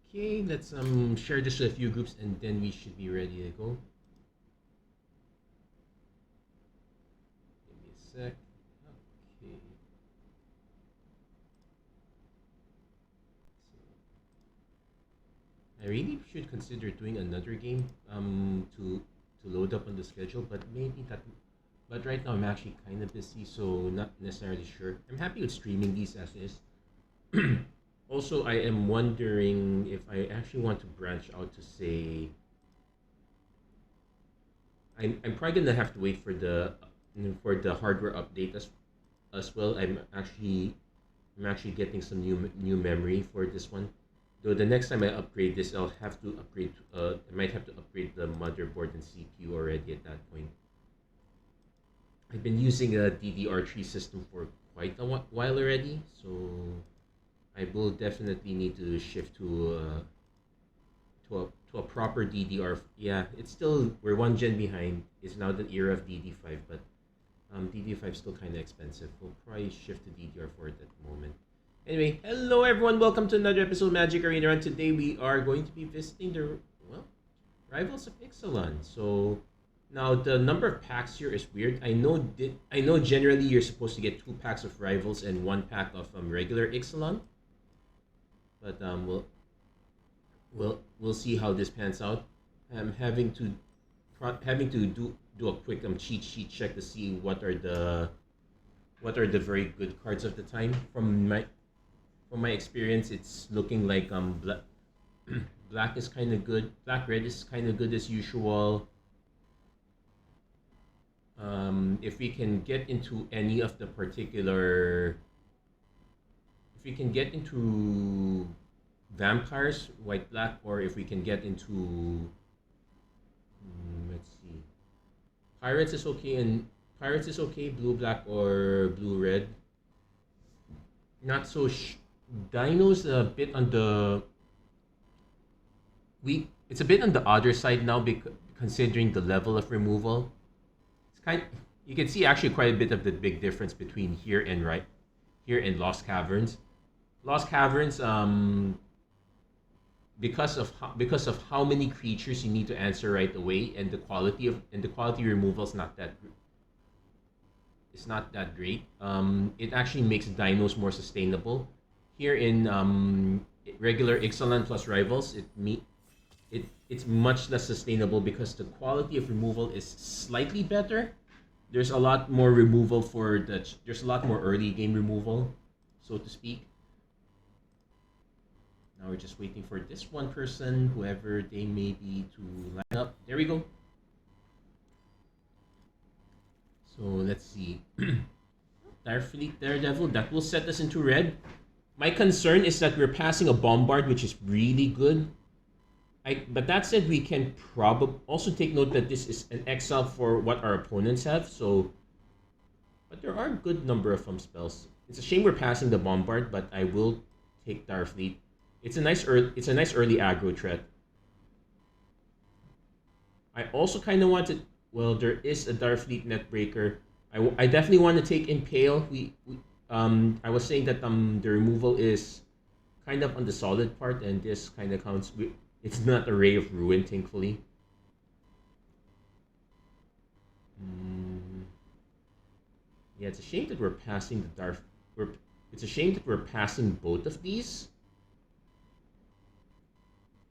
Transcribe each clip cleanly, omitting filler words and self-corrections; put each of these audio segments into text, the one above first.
Okay, let's share this to a few groups and then we should be ready to go. Give me a sec. Okay. I really should consider doing another game to load up on the schedule, but maybe that. But right now I'm actually kind of busy, so not necessarily sure. I'm happy with streaming these as is. Also, I am wondering if I actually want to branch out to say I'm probably gonna have to wait for the hardware update as well. I'm actually getting some new memory for this one. Though the next time I upgrade this, I'll have to upgrade. I might have to upgrade the motherboard and CPU already at that point. I've been using a DDR3 system for quite a while already, so I will definitely need to shift to a proper DDR. Yeah, it's still we're one gen behind. It's now the era of DD5, but DD5 is still kind of expensive. We'll probably shift to DDR4 at that moment. Anyway, hello everyone. Welcome to another episode of Magic Arena. And today we are going to be visiting the rivals of Ixalan. So now the number of packs here is weird. I know generally you're supposed to get 2 packs of rivals and 1 pack of regular Ixalan. But we'll see how this pans out. I'm having to do a quick cheat sheet check to see what are the very good cards of the time. From my experience, it's looking like black is kind of good. Black red is kind of good as usual. If we can get into any of the particular, if we can get into vampires, white black, or if we can get into let's see, pirates is okay, and pirates is okay, blue black or blue red. Not so Dino's a bit on the weak. It's a bit on the other side now because considering the level of removal. It's you can see actually quite a bit of the big difference between here and Lost Caverns. Lost Caverns because of how many creatures you need to answer right away, and the quality removal is not that great. It actually makes dinos more sustainable. Here in regular Ixalan plus rivals, it's much less sustainable because the quality of removal is slightly better. There's a lot more removal there's a lot more early game removal, so to speak. Now we're just waiting for this one person, whoever they may be, to line up. There we go. So let's see. Direfleet Daredevil, that will set us into red. My concern is that we're passing a Bombard, which is really good. But that said, we can probably also take note that this is an exile for what our opponents have. So, but there are a good number of spells. It's a shame we're passing the Bombard, but I will take Direfleet. It's a nice early aggro threat. I also kind of wanted. Well, there is a Direfleet Netbreaker. I definitely want to take Impale. I was saying that the removal is kind of on the solid part, and this kind of counts. It's not a Ray of Ruin, thankfully. Yeah, it's a shame that we're passing the Darf. It's a shame that we're passing both of these.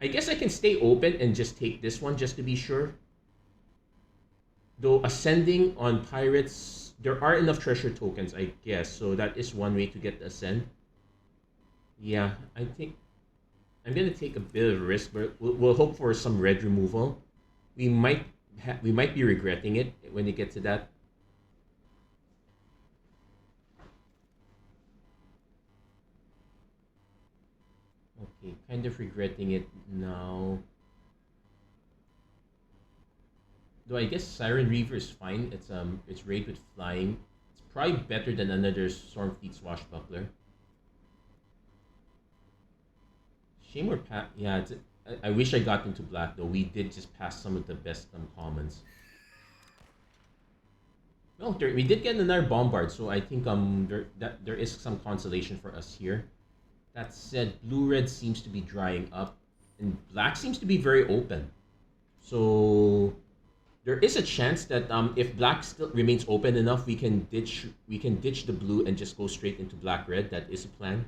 I guess I can stay open and just take this one just to be sure. Though ascending on pirates, there are enough treasure tokens, I guess. So that is one way to get the ascend. Yeah, I think I'm gonna take a bit of a risk, but we'll hope for some red removal. We might be regretting it when we get to that. Okay, kind of regretting it now. Though I guess Siren Reaver is fine. It's raid with flying. It's probably better than another Stormfleet Swashbuckler. Shame we're yeah. I wish I got into black though. We did just pass some of the best commons. Well, we did get another Bombard, so I think there is some consolation for us here. That said, blue red seems to be drying up. and black seems to be very open. So there is a chance that if black still remains open enough, we can ditch the blue and just go straight into black red. That is a plan.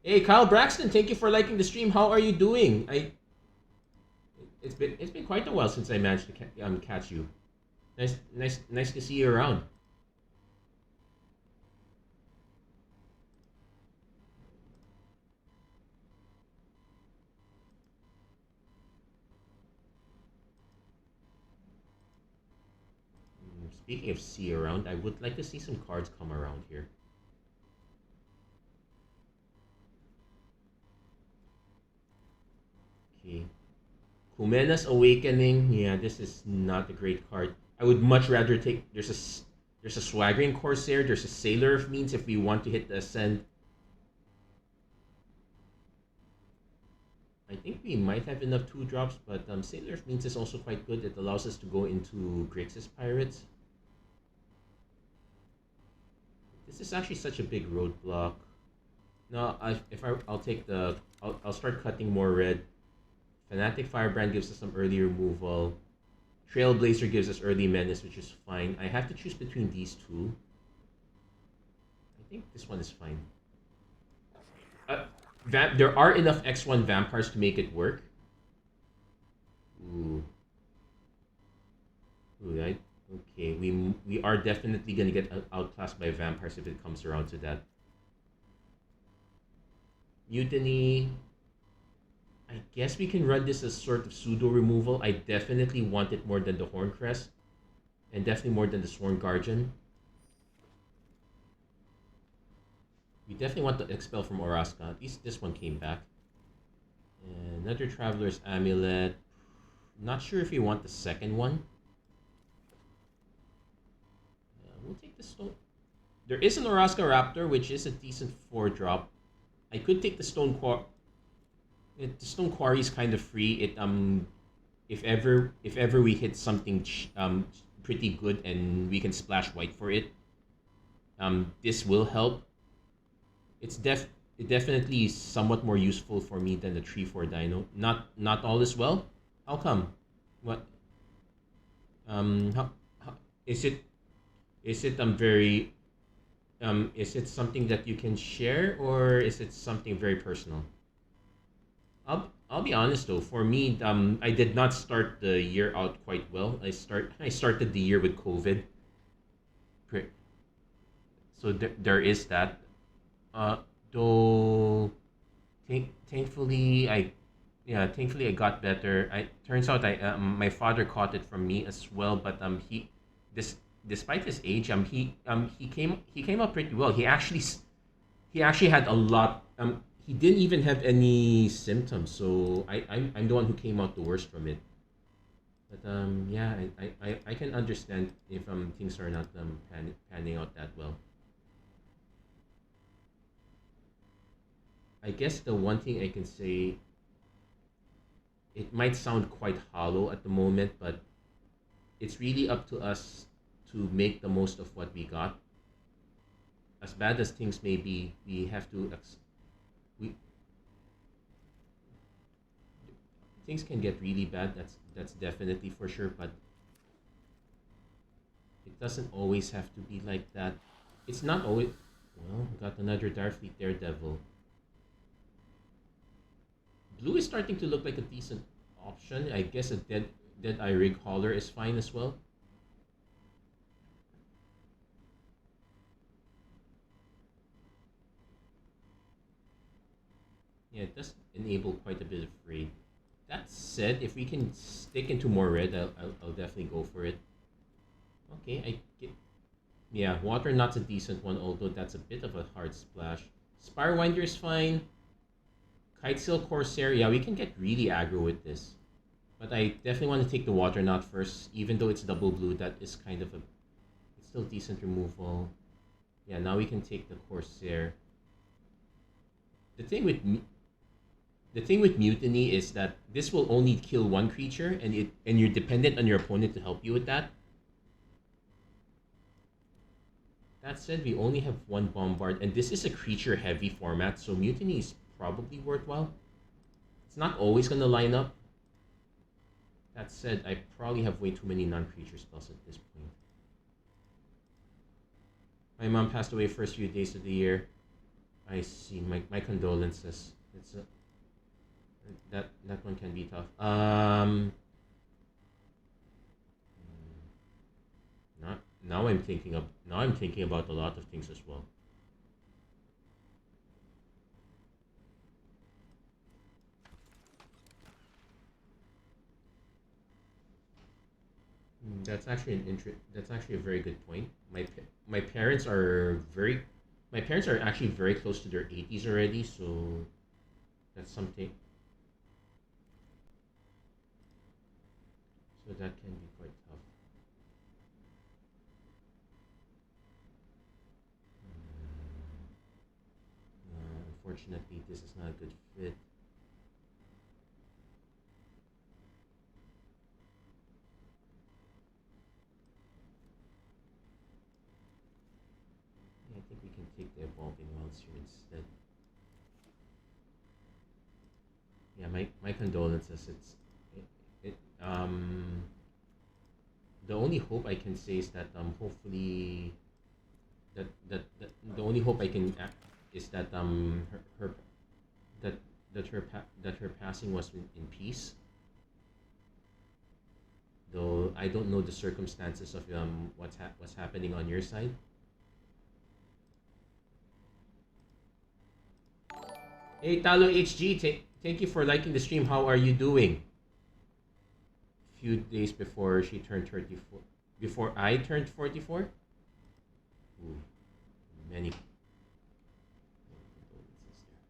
Hey, Kyle Braxton, thank you for liking the stream. How are you doing? It's been quite a while since I managed to catch you. Nice to see you around. Speaking of see around, I would like to see some cards come around here. Okay. Kumena's Awakening. Yeah, this is not a great card. I would much rather take. There's a Swaggering Corsair. There's a Sailor of Means if we want to hit the Ascend. I think we might have enough 2-drops, but Sailor of Means is also quite good. It allows us to go into Grixis Pirates. This is actually such a big roadblock. No, I'll start cutting more red. Fanatic Firebrand gives us some early removal. Trailblazer gives us early menace, which is fine. I have to choose between these two. I think this one is fine. There are enough X1 vampires to make it work. Ooh. Right. Okay, we are definitely gonna get outclassed by vampires if it comes around to that. Mutiny. I guess we can run this as sort of pseudo removal. I definitely want it more than the Horncrest, and definitely more than the Sworn Guardian. We definitely want the expel from Oraska. At least this one came back. And another Traveler's Amulet. Not sure if we want the second one. We'll take the stone. There is an Oraska Raptor, which is a decent 4-drop. I could take the Stone Quarry. The Stone Quarry is kind of free. If ever we hit something pretty good and we can splash white for it, this will help. It definitely is somewhat more useful for me than the 3/4 Dino. Not all is well. How come? What? How is it? Is it very? Is it something that you can share, or is it something very personal? I'll be honest though. For me, I did not start the year out quite well. I started the year with COVID, so there is that. Though, thankfully thankfully I got better. I turns out my father caught it from me as well, but this despite his age, he came up pretty well. He actually had a lot. He didn't even have any symptoms, so I'm the one who came out the worst from it. But yeah, I can understand if things are not panning out that well. I guess the one thing I can say, it might sound quite hollow at the moment, but it's really up to us to make the most of what we got. As bad as things may be, we have to we things can get really bad. That's definitely for sure, but it doesn't always have to be like that. It's not always. Well, got another Darfleet Daredevil. Blue is starting to look like a decent option. I guess a Dead Eye Rig Hauler is fine as well. Yeah, it does enable quite a bit of raid. That said, if we can stick into more red, I'll definitely go for it. Okay, I get. Yeah, Water Knot's a decent one, although that's a bit of a hard splash. Spirewinder is fine. Kitesail Corsair, yeah, we can get really aggro with this. But I definitely want to take the Water Knot first, even though it's double blue. That is kind of it's still decent removal. Yeah, now we can take the Corsair. The thing with Mutiny is that this will only kill one creature, and you're dependent on your opponent to help you with that. That said, we only have one bombard, and this is a creature-heavy format, so mutiny is probably worthwhile. It's not always gonna line up. That said, I probably have way too many non-creature spells at this point. My mom passed away first few days of the year. I see. My condolences. It's a, that one can be tough. Not now. I'm thinking about a lot of things as well. That's actually a very good point. My parents are very my parents are actually very close to their 80s already, so that's something. So that can be quite tough. Unfortunately, this is not a good fit. Yeah, I think we can take the evolving wilds here instead. Yeah, my condolences. The only hope I can say is that hopefully that the only hope I can is that her that that her passing was in peace. Though I don't know the circumstances of what's happening on your side. Hey Talo HG, thank you for liking the stream. How are you doing? Few days before she turned 34, before I turned 44. Ooh, many condolences there.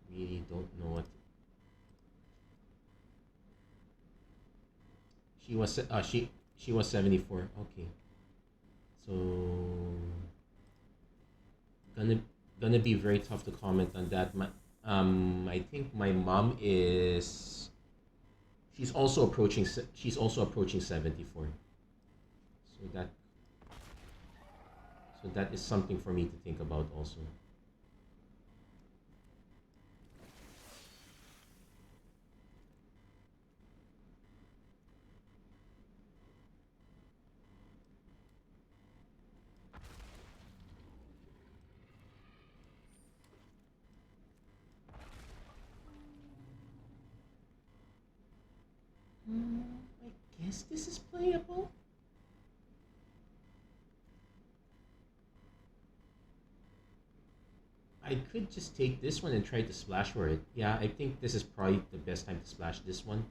Really don't know what she was 74. Okay, so gonna gonna be very tough to comment on that. I think my mom is she's also approaching 74. So that is something for me to think about also. I guess this is playable. I could just take this one and try to splash for it. Yeah, I think this is probably the best time to splash this one.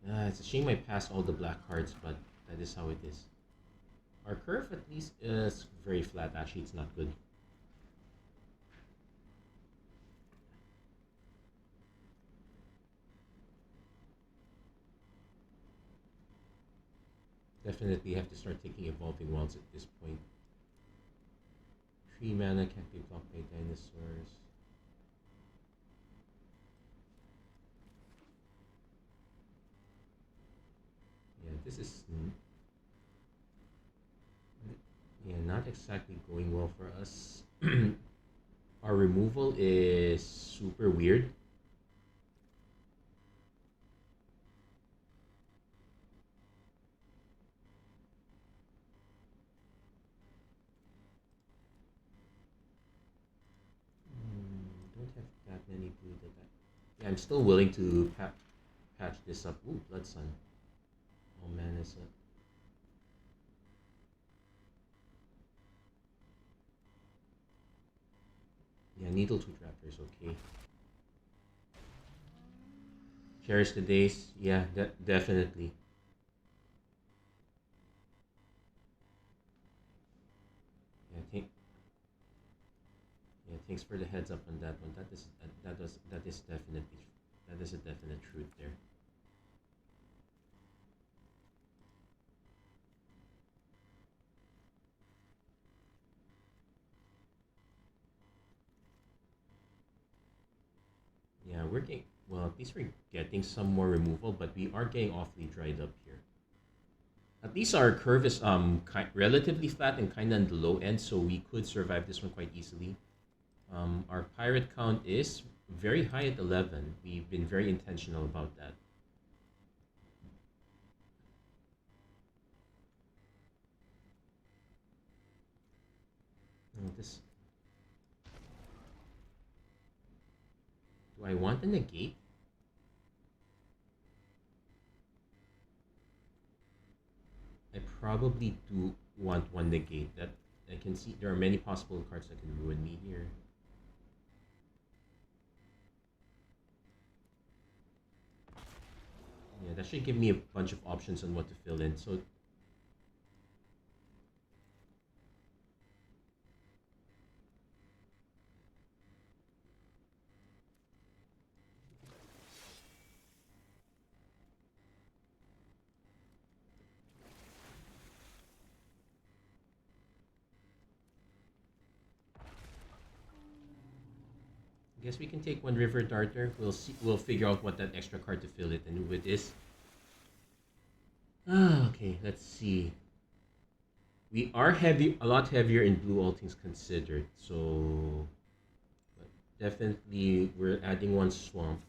It's a shame I passed all the black cards, but that is how it is. Our curve at least is very flat. Actually, it's not good. Definitely have to start taking evolving wilds at this point. 3 mana can't be blocked by dinosaurs. Yeah, this is not exactly going well for us. Our removal is super weird. Don't have that many blue that I. Yeah, I'm still willing to patch this up. Ooh, Blood Sun. Oh man, it's a. Yeah, Needle Tooth Raptor is okay. Cherish the days. Yeah, definitely. Yeah, thanks for the heads up on that one. That is a definite truth there. we're getting, well, at least we're getting some more removal, but we are getting awfully dried up here. At least our curve is relatively flat and kind of on the low end, so we could survive this one quite easily. Our pirate count is very high at 11. We've been very intentional about that. This. Do I want to negate? I probably do want one negate. That I can see there are many possible cards that can ruin me here. Yeah, that should give me a bunch of options on what to fill in. So I guess we can take one River Darter. We'll see. We'll figure out what that extra card to fill it and who it is. Okay, let's see. We are heavy, a lot heavier in blue, all things considered. So definitely, we're adding one swamp.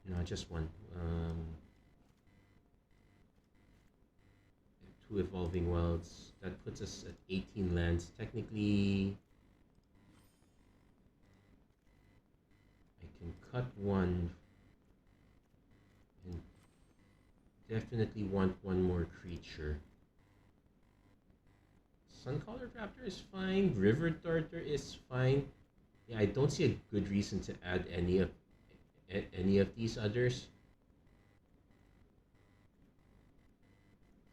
No, just one. Two evolving wilds. That puts us at 18 lands. Technically, I can cut one and definitely want one more creature. Suncolored Raptor is fine. River Darter is fine. Yeah, I don't see a good reason to add any of these others.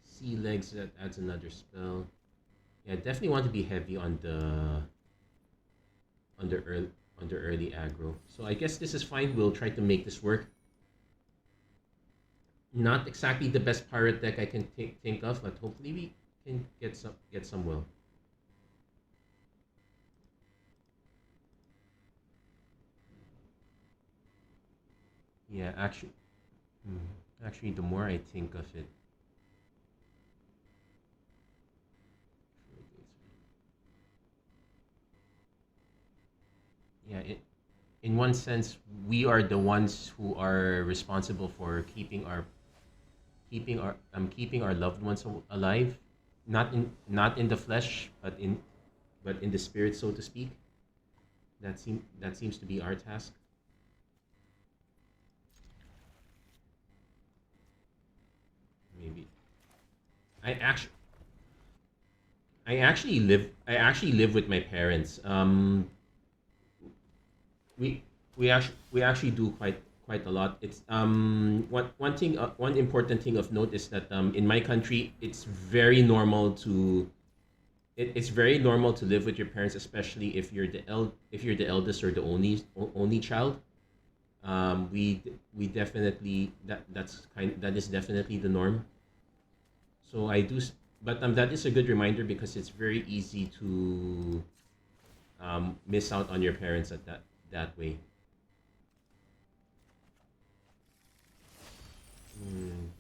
Sea Legs, that adds another spell. Yeah, I definitely want to be heavy on the early aggro. So I guess this is fine. We'll try to make this work. Not exactly the best pirate deck I can think of, but hopefully we can get some will. Yeah, actually, the more I think of it, yeah, in one sense, we are the ones who are responsible for keeping our loved ones alive, not in the flesh, but in the spirit, so to speak. That seems to be our task. Maybe I actually I actually live with my parents. We actually do quite a lot. It's one important thing of note is that in my country it's very normal to it's very normal to live with your parents, especially if you're the eldest or the only child. We definitely that is definitely the norm. So I do, but that is a good reminder because it's very easy to miss out on your parents at that way.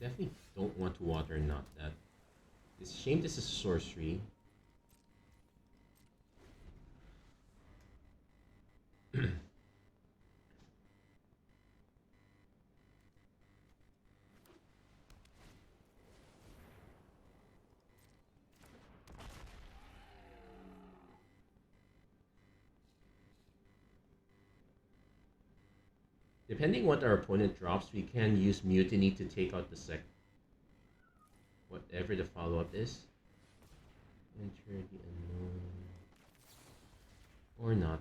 Definitely don't want to water not that. It's a shame this is sorcery. Depending what our opponent drops, we can use Mutiny to take out the sec. Whatever the follow-up is. Enter the unknown. Or not.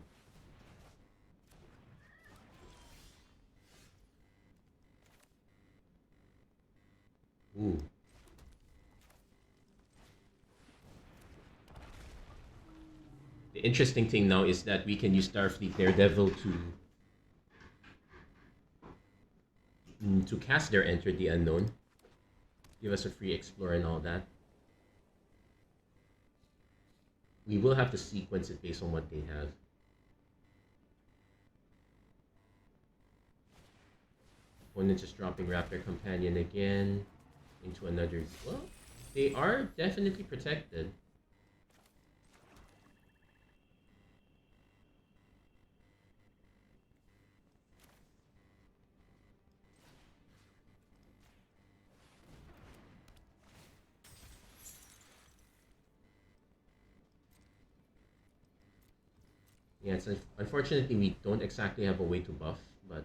Ooh. The interesting thing now is that we can use Starfleet Daredevil to cast their Enter the Unknown. Give us a free explore and all that. We will have to sequence it based on what they have. opponent just dropping Raptor Companion again into another. Well, they are definitely protected. Yeah, it's unfortunately we don't exactly have a way to buff, but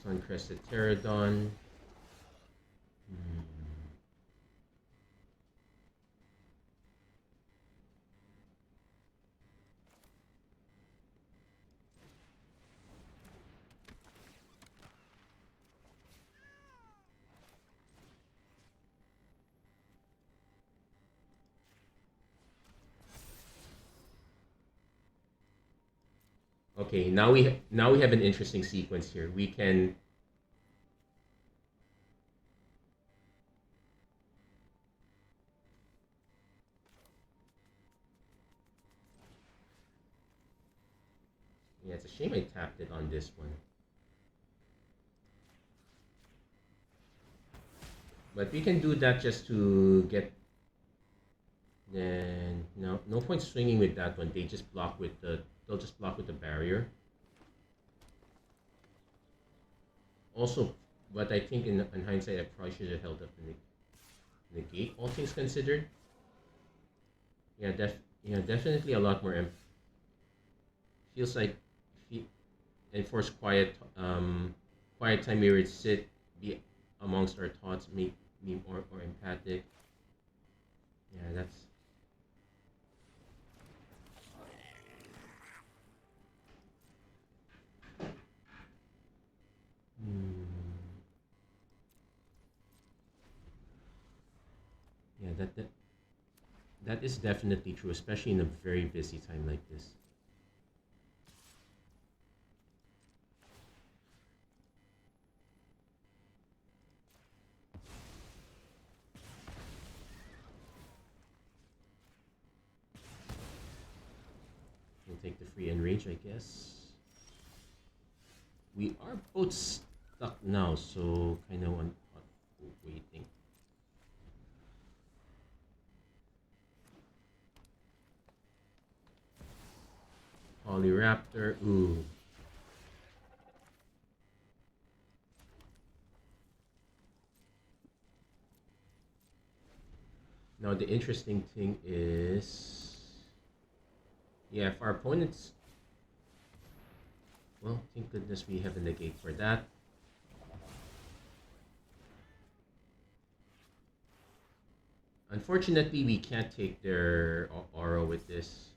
Suncrested Pterodon. Okay, now we have an interesting sequence here. We can yeah, it's a shame I tapped it on this one. But we can do that just to get. Then no point swinging with that one. They just block with the. They'll just block with the barrier. Also, but I think in hindsight, I probably should have held up the negate. All things considered. Yeah, definitely a lot more. Feels like enforce quiet time where it sit be amongst our thoughts, make me more empathic. Yeah, that's yeah, that is definitely true, especially in a very busy time like this. We'll take the free enrage, I guess. We are both stuck now, so kind of waiting. Polyraptor, ooh. Now the interesting thing is, yeah, if our opponents, well, thank goodness we have a negate for that. Unfortunately, we can't take their aura with this.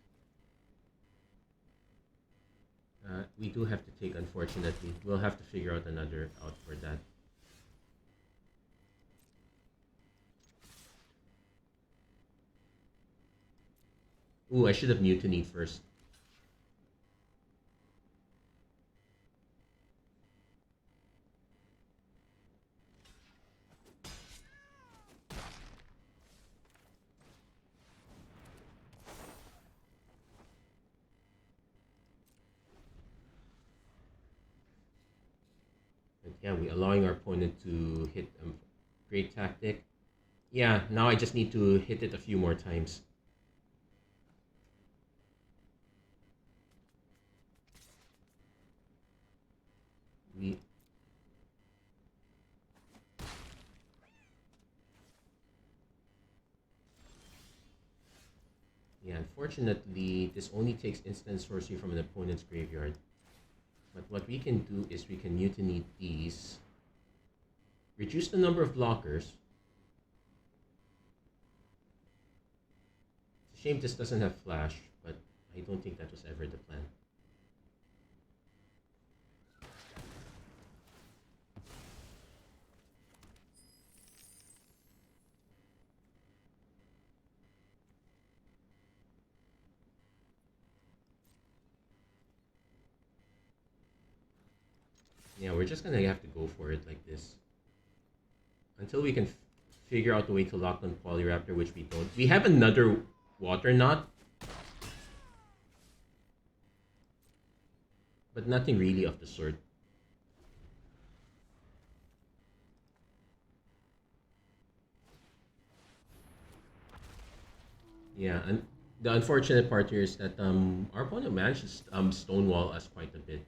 We do have to take, unfortunately. We'll have to figure out another out for that. Ooh, I should have mutinied first. But yeah, we allowing our opponent to hit great tactic. Yeah, now I just need to hit it a few more times. We Yeah, unfortunately, this only takes instant sorcery from an opponent's graveyard. But what we can do is we can mutiny these, reduce the number of blockers. It's a shame this doesn't have flash, but I don't think that was ever the plan. Yeah, we're just gonna have to go for it like this. Until we can figure out the way to lock on Polyraptor, which we don't. We have another Water Knot, but nothing really of the sort. Yeah, and the unfortunate part here is that our opponent managed to stonewall us quite a bit.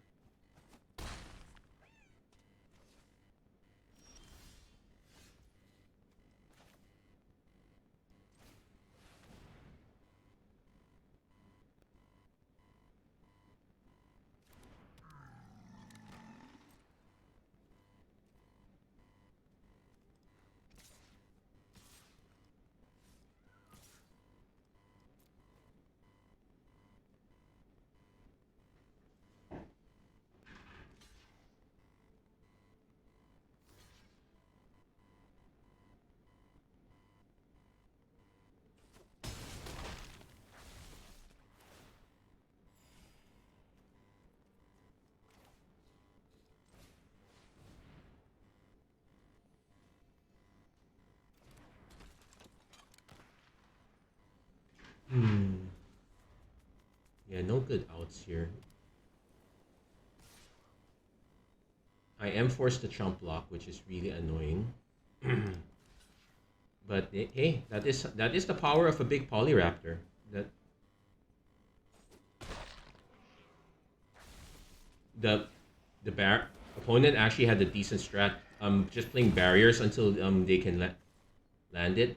Hmm. Yeah, no good outs here. I am forced to chump block, which is really annoying. But hey, that is the power of a big Polyraptor. That the the opponent actually had a decent strat. Just playing barriers until they can land it.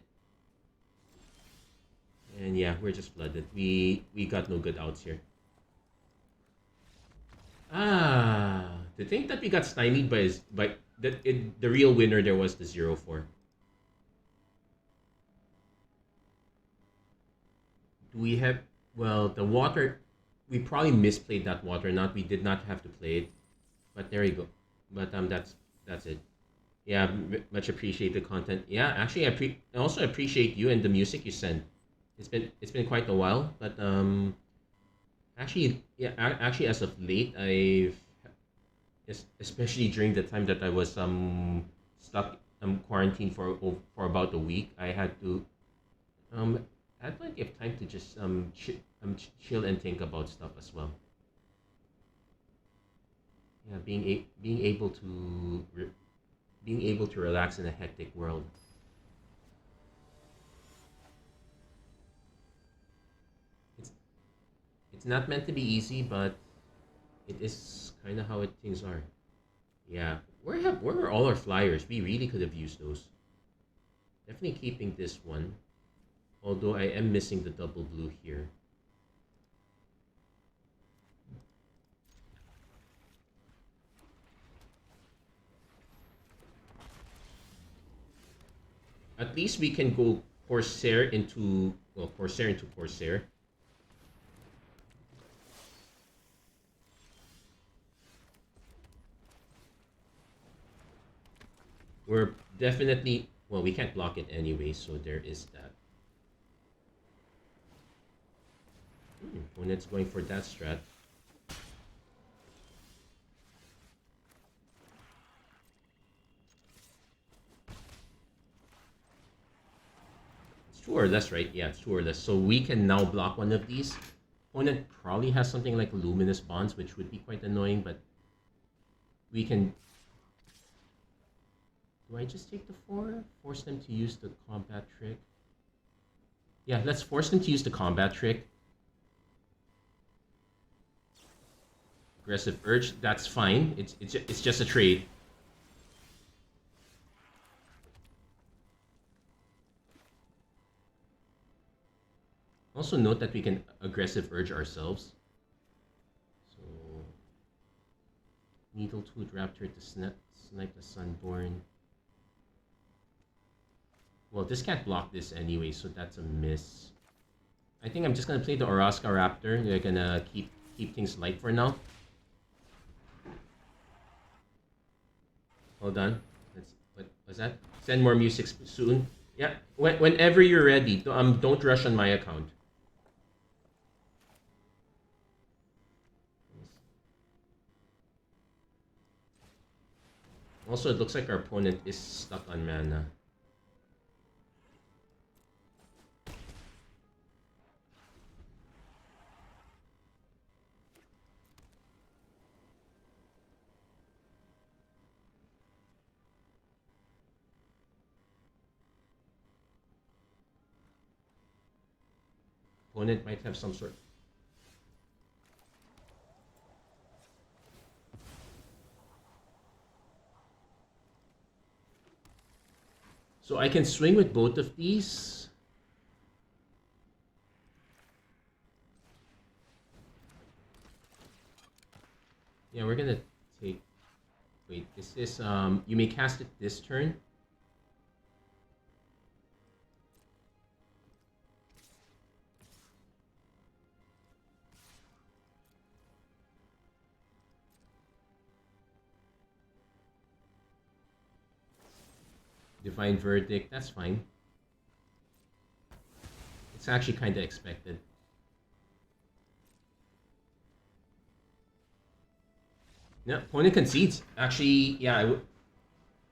And yeah, we're just flooded. We got no good outs here. To think that we got stymied by the real winner there was the 0-4. Do we have, well, the water, we probably misplayed that water. Not We did not have to play it, but there you go. But that's it. Yeah, much appreciate the content. Yeah, actually, I also appreciate you and the music you send. It's been quite a while, but actually, yeah, actually, as of late, especially during the time that I was stuck quarantined for about a week, I had plenty of time to just chill and think about stuff as well. Yeah, being able to relax in a hectic world. It's it's not meant to be easy, but it is kind of how things are. Yeah, where are all our flyers? We really could have used those. Definitely keeping this one. Although I am missing the double blue here. At least we can go Corsair into Corsair. We're definitely, well, we can't block it anyway, so there is that. When it's going for that strat. It's two or less, right? Yeah, it's two or less. So we can now block one of these. Opponent probably has something like luminous bonds, which would be quite annoying, but we can. Do I just take the 4? Force them to use the combat trick? Yeah, let's force them to use the combat trick. Aggressive urge, that's fine. It's just a trade. Also note that we can aggressive urge ourselves. So Needletooth Raptor to snipe the Sunborn. Well, this can't block this anyway, so that's a miss. I think I'm just gonna play the Oraska Raptor. They're gonna keep things light for now. Hold on. What was that? Send more music soon. Yeah, whenever you're ready. Don't rush on my account. Also, it looks like our opponent is stuck on mana. opponent might have some sort. So I can swing with both of these. Yeah, we're gonna take. Wait, is this you may cast it this turn. Divine Verdict, that's fine. It's actually kind of expected. Yeah, opponent concedes. Actually, yeah,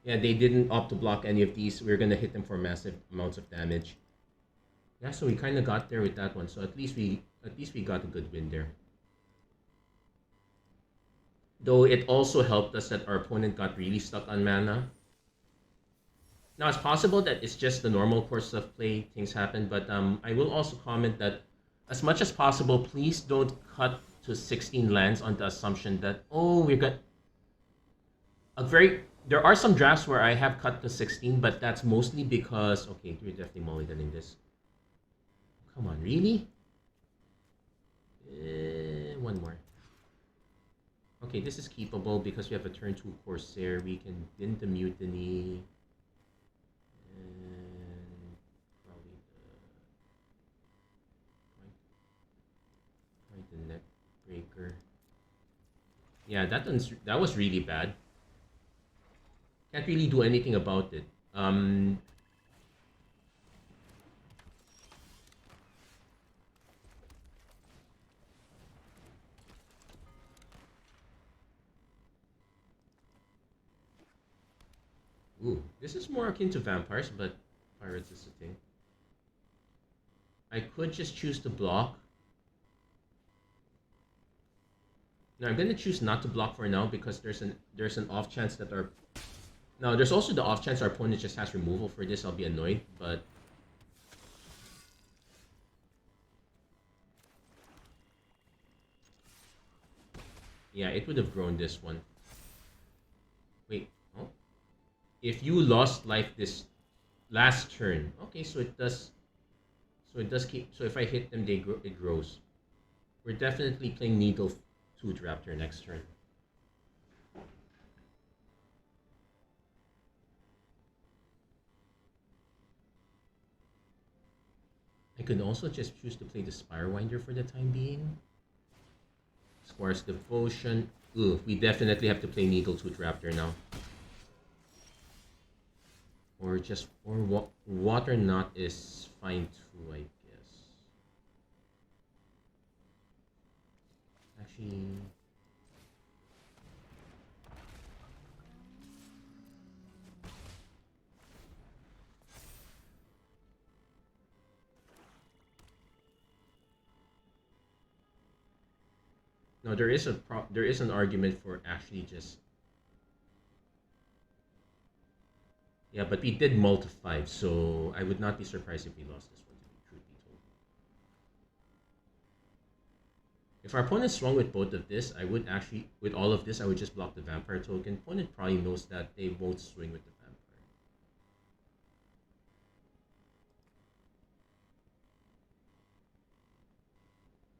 yeah, they didn't opt to block any of these. We're gonna hit them for massive amounts of damage. Yeah, so we kind of got there with that one. So at least we got a good win there. Though it also helped us that our opponent got really stuck on mana. Now it's possible that it's just the normal course of play, things happen, but I will also comment that as much as possible, please don't cut to 16 lands on the assumption that, oh, we're got a very... There are some drafts where I have cut to 16, but that's mostly because... Okay, we're definitely mulliganing this. Come on, really? One more. Okay, this is keepable because we have a turn 2 Corsair. We can end the Mutiny. And probably the Neck Breaker. Yeah, that was really bad. Can't really do anything about it. Ooh, this is more akin to vampires, but pirates is the thing. I could just choose to block. Now I'm gonna choose not to block for now because there's an off chance that our... Now there's also the off chance our opponent just has removal for this. I'll be annoyed, but... Yeah, it would have grown this one. Wait, oh? If you lost life this last turn, okay, so it does keep. So if I hit them, it grows. We're definitely playing Needle Tooth Raptor next turn. I could also just choose to play the Spirewinder for the time being. Square's Devotion. Ugh, we definitely have to play Needle Tooth Raptor now. Or Water Knot is fine too, I guess. Actually... No, there is an argument for actually just... Yeah, but we did multi-5, so I would not be surprised if we lost this one, to be truth be told. If our opponent swung with both of this, I would actually, with all of this, I would just block the Vampire token. Opponent probably knows that they won't swing with the Vampire.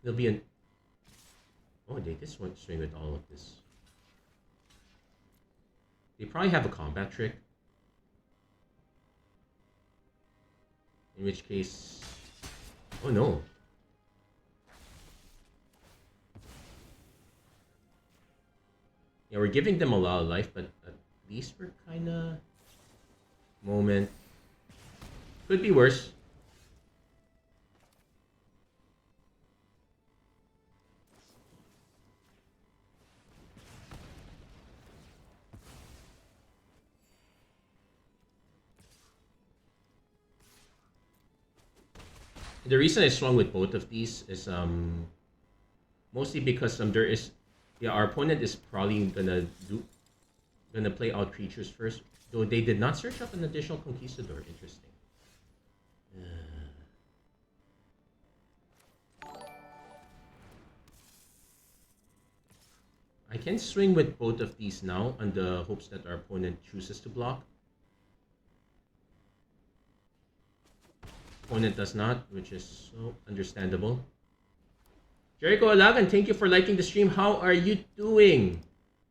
There'll be an... Oh, they did swing with all of this. They probably have a combat trick. In which case... Oh no. Yeah, we're giving them a lot of life, but at least we're kinda... Moment. Could be worse. The reason I swung with both of these is mostly because our opponent is probably gonna play out creatures first, though they did not search up an additional Conquistador. Interesting. I can swing with both of these now on the hopes that our opponent chooses to block. Opponent does not, which is so understandable. Jericho 11, thank you for liking the stream. How are you doing?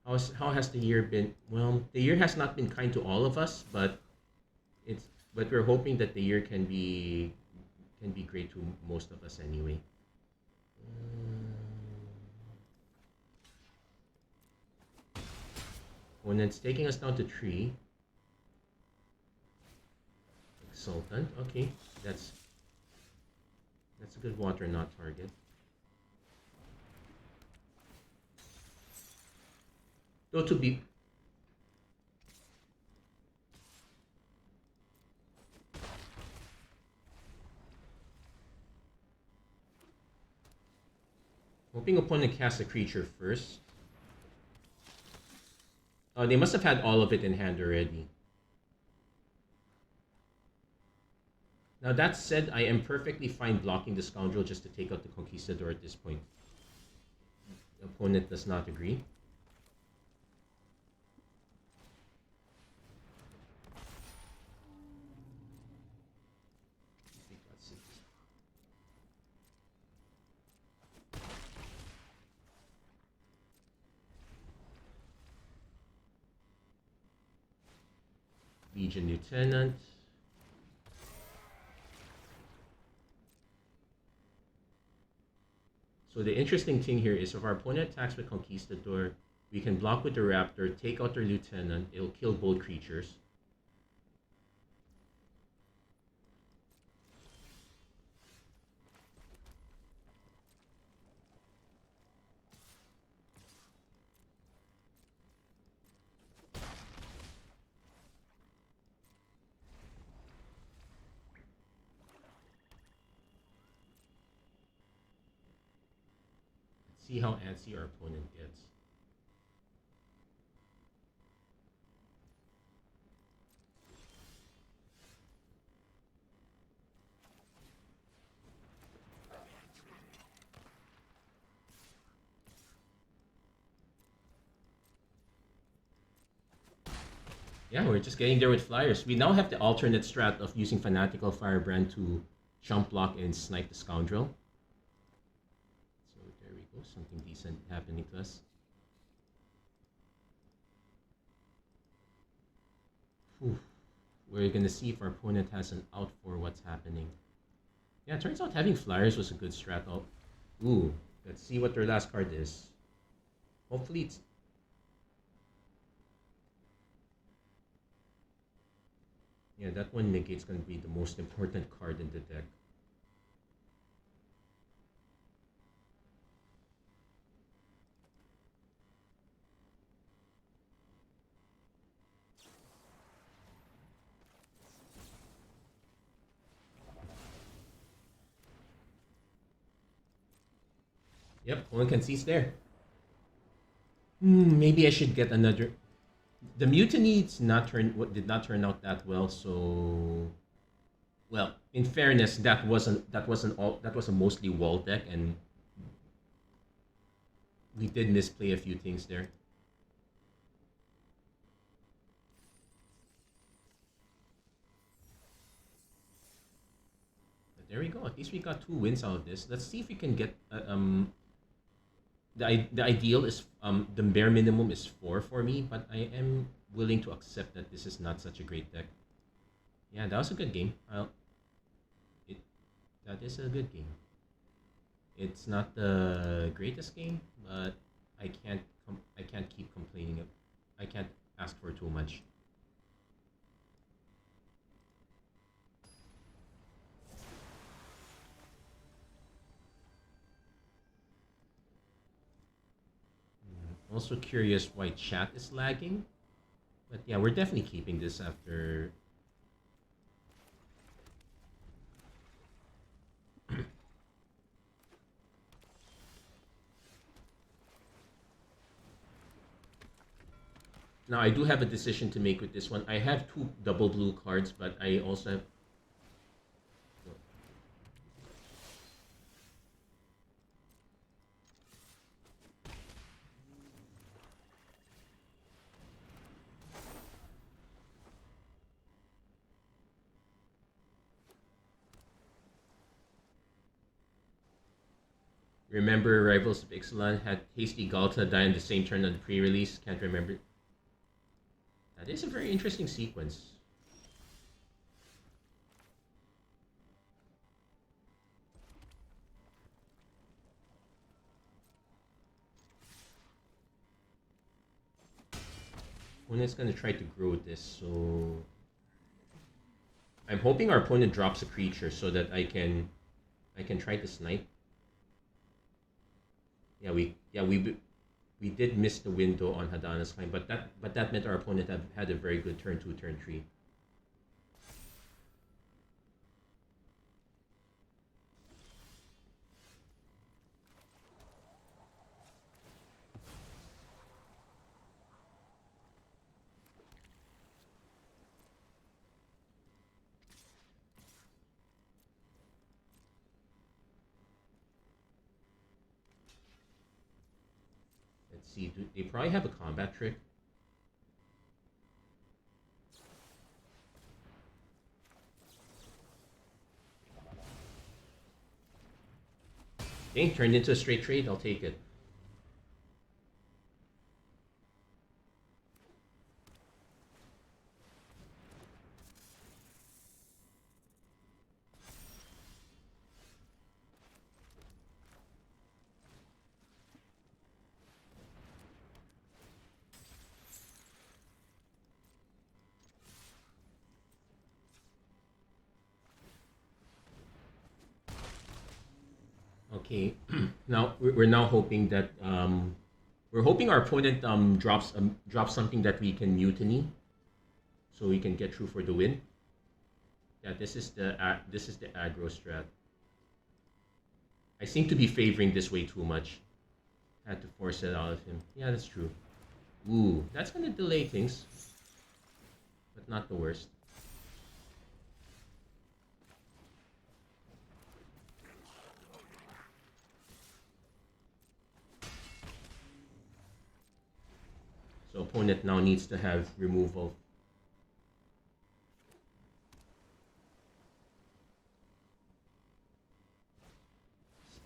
How has the year been? Well, the year has not been kind to all of us, but we're hoping that the year can be great to most of us anyway. Opponent's taking us down to 3. Sultan, okay, that's a good water not target. Though to be hoping opponent casts a creature first. Oh, they must have had all of it in hand already. Now that said, I am perfectly fine blocking the Scoundrel just to take out the Conquistador at this point. The opponent does not agree. Legion Lieutenant. So the interesting thing here is if our opponent attacks with Conquistador, we can block with the Raptor, take out their Lieutenant, it'll kill both creatures. See how antsy our opponent gets. Yeah, we're just getting there with flyers. We now have the alternate strat of using Fanatical Firebrand to jump block and snipe the Scoundrel. There we go, something decent happening to us. Whew. We're gonna see if our opponent has an out for what's happening. Yeah, it turns out having flyers was a good strat. Oh, ooh, let's see what their last card is. Hopefully it's... Yeah, that one negate's gonna be the most important card in the deck. Yep, one can see it's there. Maybe I should get another. The mutiny did not turn out that well. So, well, in fairness, that was a mostly wall deck, and we did misplay a few things there. But there we go. At least we got 2 wins out of this. Let's see if we can get the ideal is the bare minimum is 4 for me, but I am willing to accept that this is not such a great deck. Yeah, that was a good game. That is a good game. It's not the greatest game, but I can't keep complaining. I can't ask for too much. Also curious why chat is lagging. But yeah, we're definitely keeping this after... Now, I do have a decision to make with this one. I have 2 double blue cards, but I also have... Remember Rivals of Ixalan had Hasty Galta die on the same turn on the pre-release? Can't remember. That is a very interesting sequence. Opponent's gonna try to grow this, so I'm hoping our opponent drops a creature so that I can try to snipe. Yeah, we did miss the window on Hadana's Climb, but that meant our opponent had a very good turn 2, turn 3. Let's see, they probably have a combat trick. Okay, turned into a straight trade, I'll take it. Okay, now we're now hoping that we're hoping our opponent drops something that we can mutiny, so we can get through for the win. Yeah, this is the aggro strat. I seem to be favoring this way too much. Had to force it out of him. Yeah, that's true. Ooh, that's gonna delay things, but not the worst. So opponent now needs to have removal.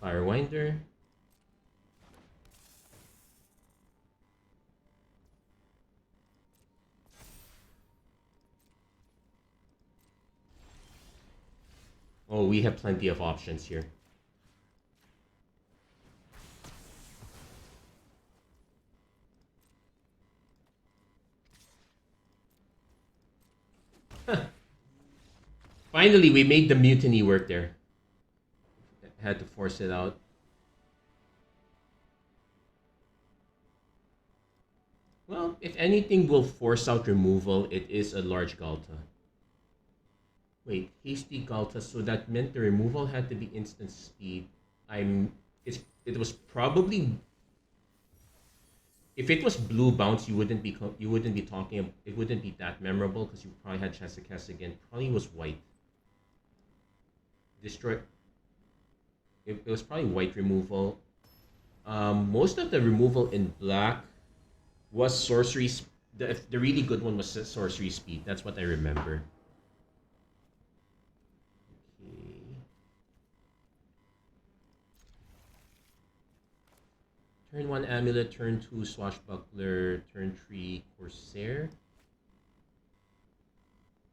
Firewinder. Oh, we have plenty of options here. Finally, we made the mutiny work there. Had to force it out. Well, if anything will force out removal, it is a large Galta. Wait, hasty Galta, so that meant the removal had to be instant speed. It was probably, if it was blue bounce, you wouldn't be talking, it wouldn't be that memorable because you probably had Chasakes again. Probably was white. Destroy. It was probably white removal. Most of the removal in black was sorcery. The really good one was sorcery speed. That's what I remember. Okay. Turn 1 amulet, turn 2 swashbuckler, turn 3 corsair.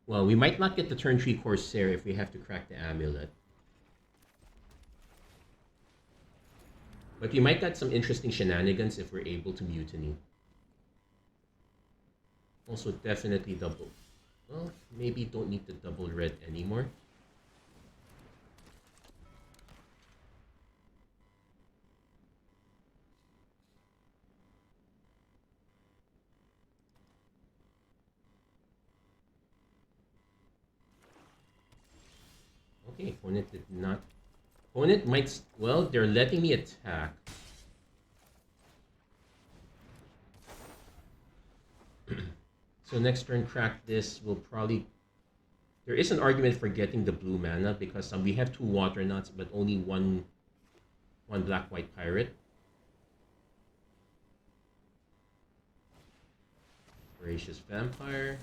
Well, we might not get the turn 3 corsair if we have to crack the amulet. But we might get some interesting shenanigans if we're able to mutiny. Also, definitely double. Well, maybe don't need the double red anymore. Okay, opponent did not. Opponent might. Well, they're letting me attack. So next turn, crack this. Will probably. There is an argument for getting the blue mana because we have 2 water nuts, but only one black white pirate. Voracious vampire.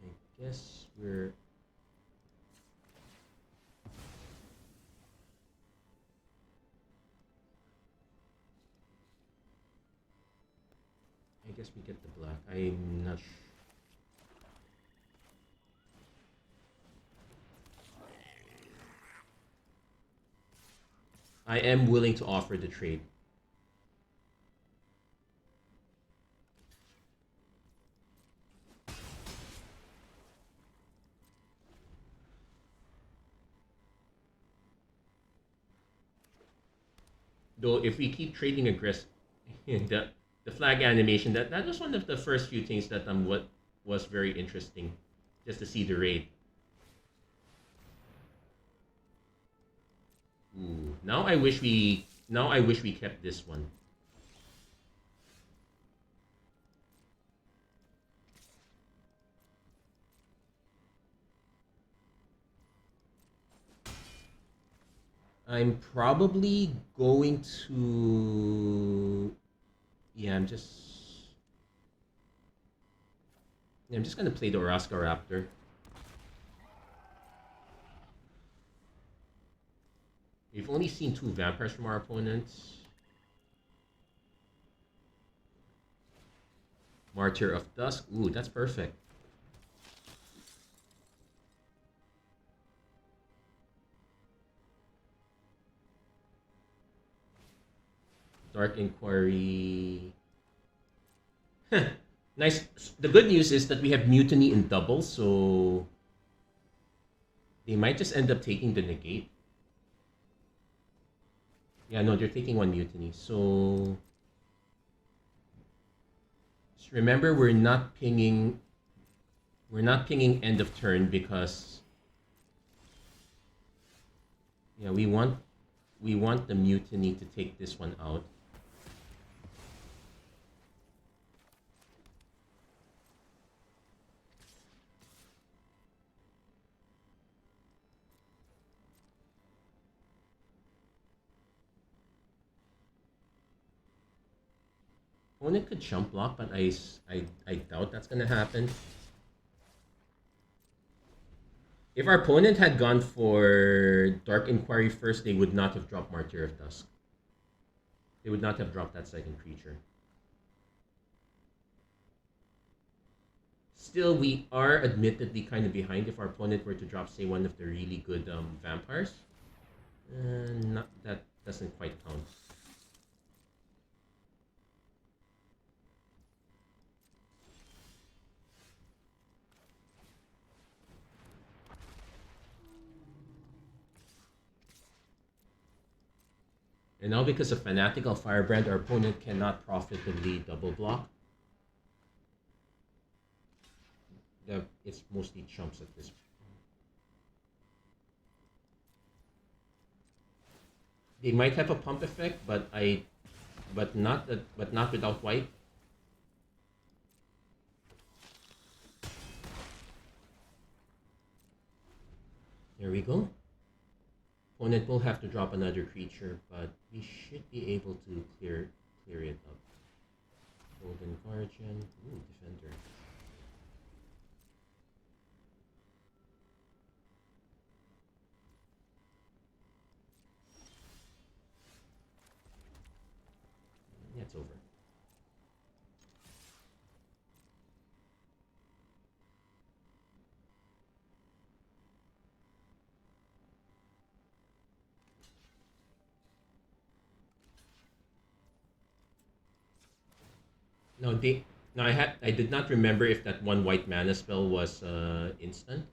I guess we're. guess we get the black. I'm not sure. I am willing to offer the trade. Though if we keep trading aggressive, the flag animation, that was one of the first few things that what was very interesting, just to see the rate. Ooh, now I wish we kept this one. I'm probably going to, yeah, I'm just gonna play the Oraska Raptor. We've only seen 2 vampires from our opponents. Martyr of Dusk. Ooh, that's perfect. Dark Inquiry. Nice. The good news is that we have Mutiny in double, so they might just end up taking the negate. Yeah, no, they're taking 1 Mutiny. So just remember, we're not pinging end of turn because yeah, we want the Mutiny to take this one out. Opponent could jump block, but I doubt that's gonna happen. If our opponent had gone for Dark Inquiry first, they would not have dropped Martyr of Dusk. They would not have dropped that second creature. Still, we are admittedly kind of behind. If our opponent were to drop, say, one of the really good vampires, that doesn't quite count. And now, because of Fanatical Firebrand, our opponent cannot profitably double block. It's mostly chumps at this point. They might have a pump effect, but not without white. There we go. Opponent will have to drop another creature, but we should be able to clear it up. Golden Guardian. Ooh, Defender. Yeah, it's over. No, I did not remember if that 1 white mana spell was instant.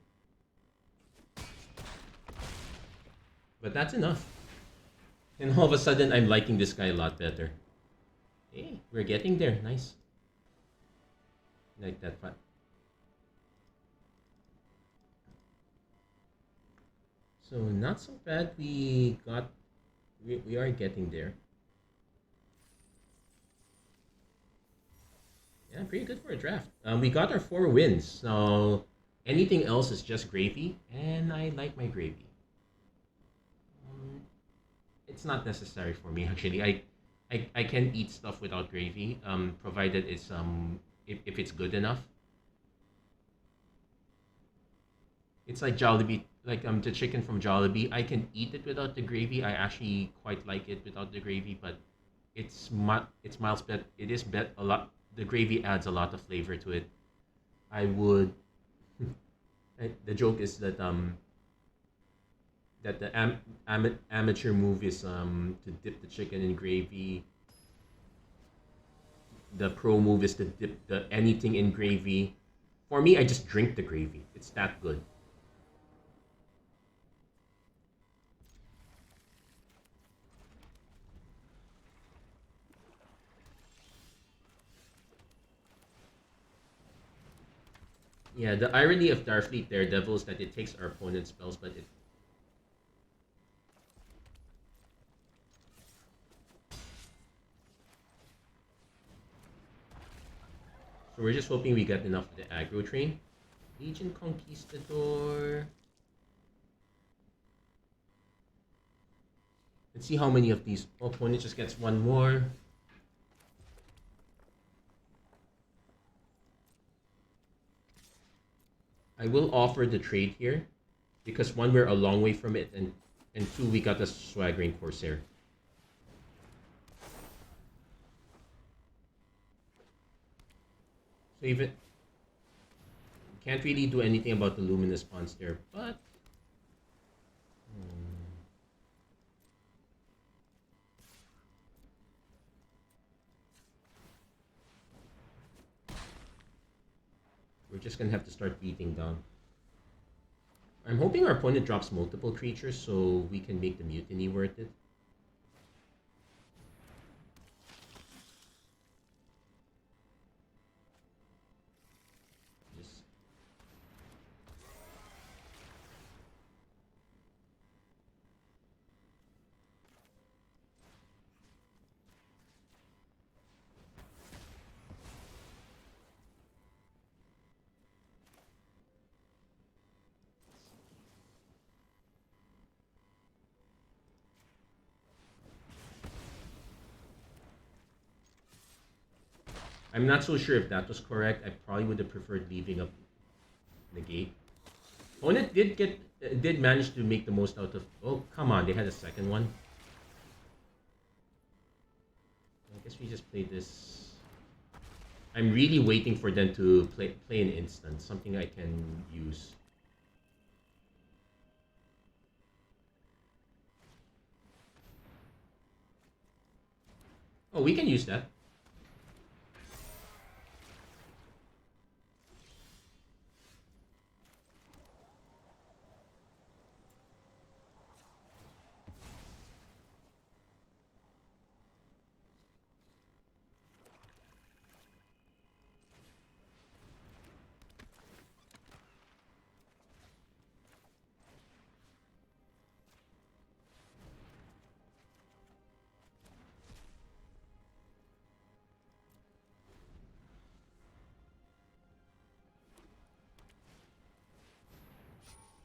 But that's enough. And all of a sudden, I'm liking this guy a lot better. Hey, we're getting there. Nice. Like that. So not so bad. We are getting there. Yeah, pretty good for a draft. We got our 4 wins. So anything else is just gravy, and I like my gravy. It's not necessary for me actually. I can eat stuff without gravy, provided it's if it's good enough. It's like Jollibee, like the chicken from Jollibee. I can eat it without the gravy. I actually quite like it without the gravy, but it's miles bet. It is bet a lot the gravy adds a lot of flavor to it. I would. The joke is that the amateur move is to dip the chicken in gravy. The pro move is to dip the anything in gravy. For me, I just drink the gravy. It's that good. Yeah, the irony of Darfleet Daredevil is that it takes our opponent's spells, but it. So we're just hoping we get enough of the aggro train. Legion Conquistador. Let's see how many of these. Oh, opponent just gets one more. I will offer the trade here because one, we're a long way from it, and two, we got the swaggering Corsair. So even can't really do anything about the luminous bonds there, but we're just gonna have to start beating down. I'm hoping our opponent drops multiple creatures so we can make the mutiny worth it. Just... I'm not so sure if that was correct. I probably would have preferred leaving up negate. Opponent did manage to make the most out of. Oh, come on! They had a second one. I guess we just play this. I'm really waiting for them to play an instant, something I can use. Oh, we can use that.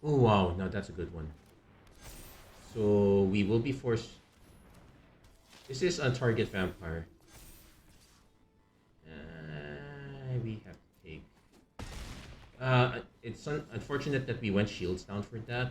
Oh wow, now that's a good one. So we will be forced. This is a target vampire. We have to take. It's unfortunate that we went shields down for that.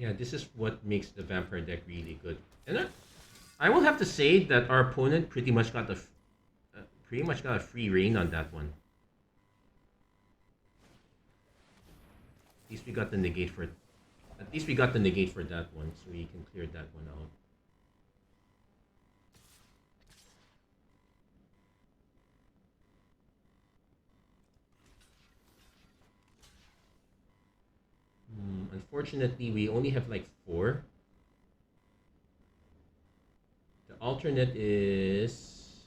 Yeah, this is what makes the vampire deck really good. And I will have to say that our opponent pretty much got a free reign on that one. At least we got the negate for. At least we got the negate for that one, so we can clear that one out. Unfortunately, we only have like 4. The alternate is.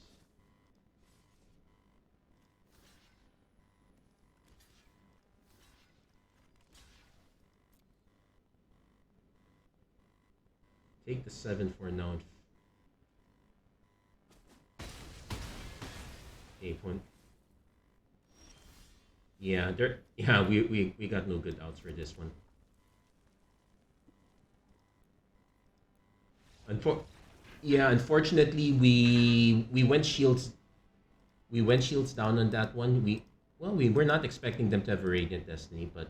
Take the 7 for now. 8 point. Yeah, there. Yeah, we got no good outs for this one. Yeah, unfortunately, we went shields down on that one. We were not expecting them to have a Radiant Destiny, but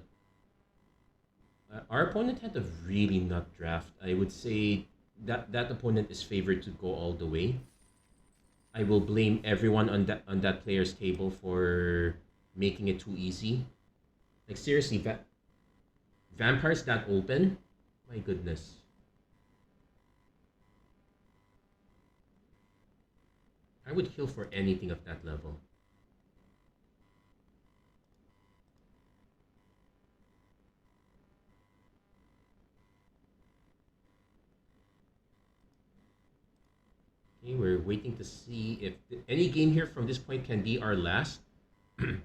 our opponent had a really nut draft. I would say that opponent is favored to go all the way. I will blame everyone on that player's table for making it too easy. Like seriously, vampires that open, my goodness. I would kill for anything of that level. Okay, we're waiting to see if any game here from this point can be our last. Kind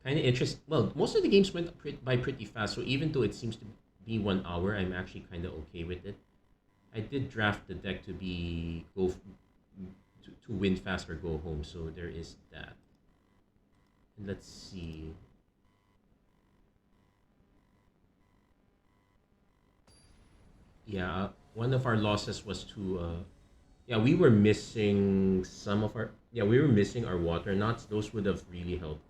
of interest. Well, most of the games went by pretty fast, so even though it seems to be 1 hour, I'm actually kind of okay with it. I did draft the deck to be to win fast or go home, so there is that. And let's see. Yeah, one of our losses was to yeah, we were missing our water knots. Those would have really helped.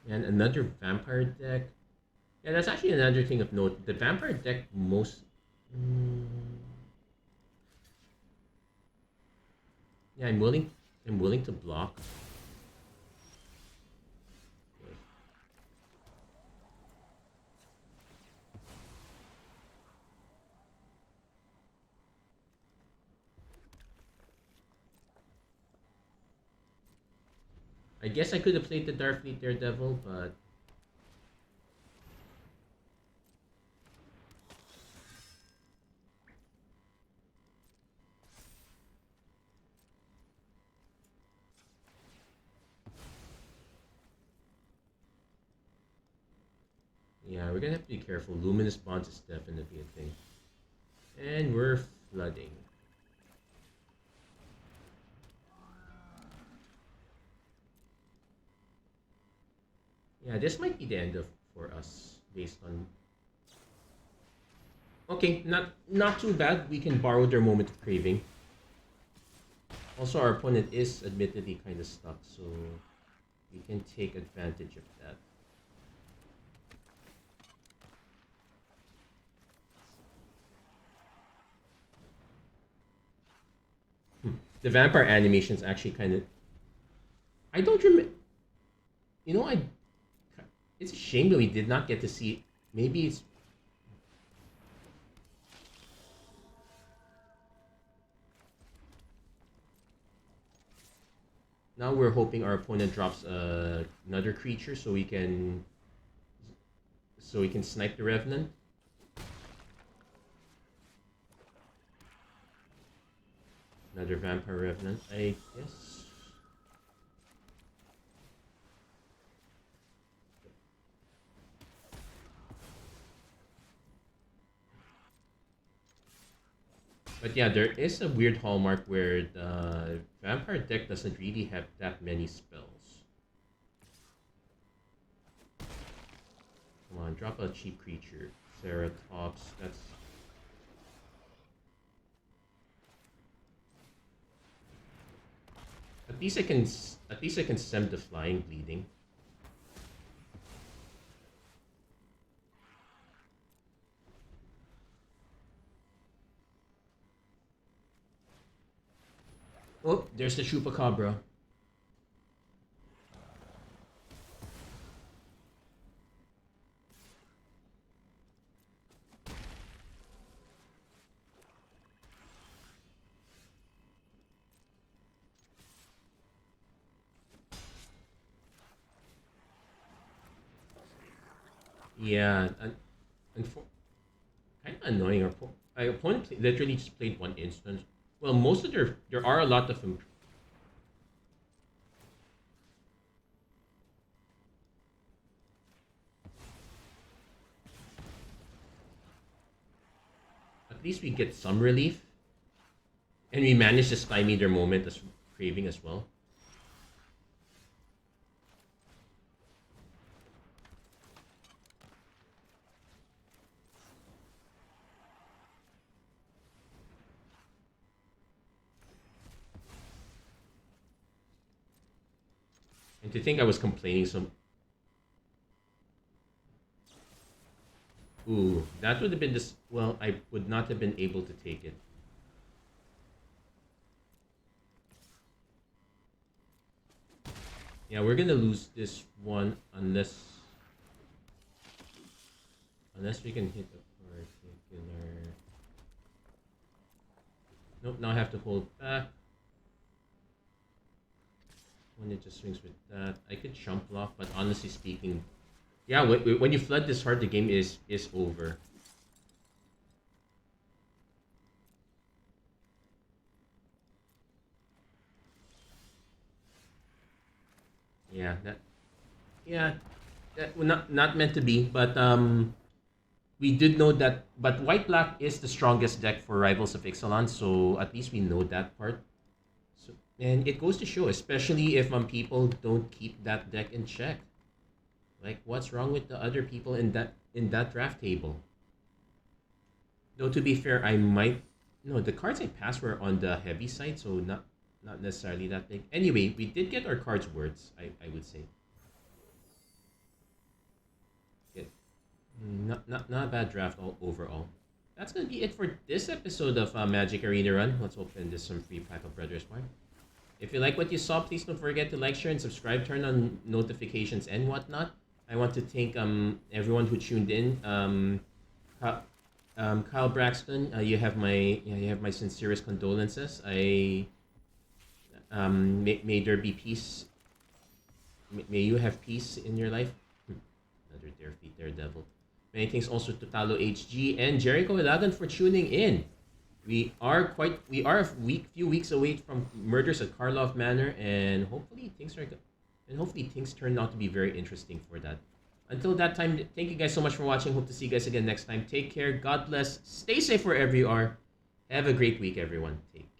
And another vampire deck. Yeah, that's actually another thing of note. The vampire deck most. Mm, yeah, I'm willing to block. I guess I could have played the Darkfleet Daredevil, but yeah, we're gonna have to be careful. Luminous Bonds is definitely a thing. And we're flooding. Yeah, this might be the end of for us based on. Okay, not too bad. We can borrow their moment of craving. Also, our opponent is admittedly kind of stuck, so we can take advantage of that. The vampire animations actually kind of. I don't remember. You know, I. It's a shame that we did not get to see. Maybe it's. Now we're hoping our opponent drops another creature so we can snipe the revenant. Another vampire revenant, I guess. But yeah, there is a weird hallmark where the vampire deck doesn't really have that many spells. Come on, drop a cheap creature. Ceratops, that's. At least I can stem the flying bleeding. Oh, there's the chupacabra. Yeah, and kind of annoying. Our opponent literally just played one instance. Well, most of there are a lot of them. at least we get some relief. And we manage to stymie their moment as craving as well. And to think I was complaining so... Ooh, that would have been this... Well, I would not have been able to take it. Yeah, we're gonna lose this one unless we can hit a particular... Nope, now I have to hold back. When it just swings with that, I could chump block, but honestly speaking, yeah, when you flood this hard, the game is over. Yeah, that not meant to be, but we did know that. But white black is the strongest deck for Rivals of Ixalan, so at least we know that part. So, and it goes to show, especially if people don't keep that deck in check. Like, what's wrong with the other people in that draft table? Though to be fair, I might no, the cards I passed were on the heavy side, so not necessarily that big. Anyway, we did get our cards words, I would say. Good. Not a bad draft overall. That's gonna be it for this episode of Magic Arena Run. Let's open this some free pack of Brothers War. If you like what you saw, please don't forget to like, share, and subscribe. Turn on notifications and whatnot. I want to thank everyone who tuned in. Kyle Braxton, you have my sincerest condolences. May there be peace. May you have peace in your life. Another daredevil. Many thanks also to Talo HG and Jericho Ilagan for tuning in. We are a few weeks away from Murders at Karlov Manor, and hopefully things turn out to be very interesting for that. Until that time, thank you guys so much for watching. Hope to see you guys again next time. Take care. God bless. Stay safe wherever you are. Have a great week, everyone. Take care.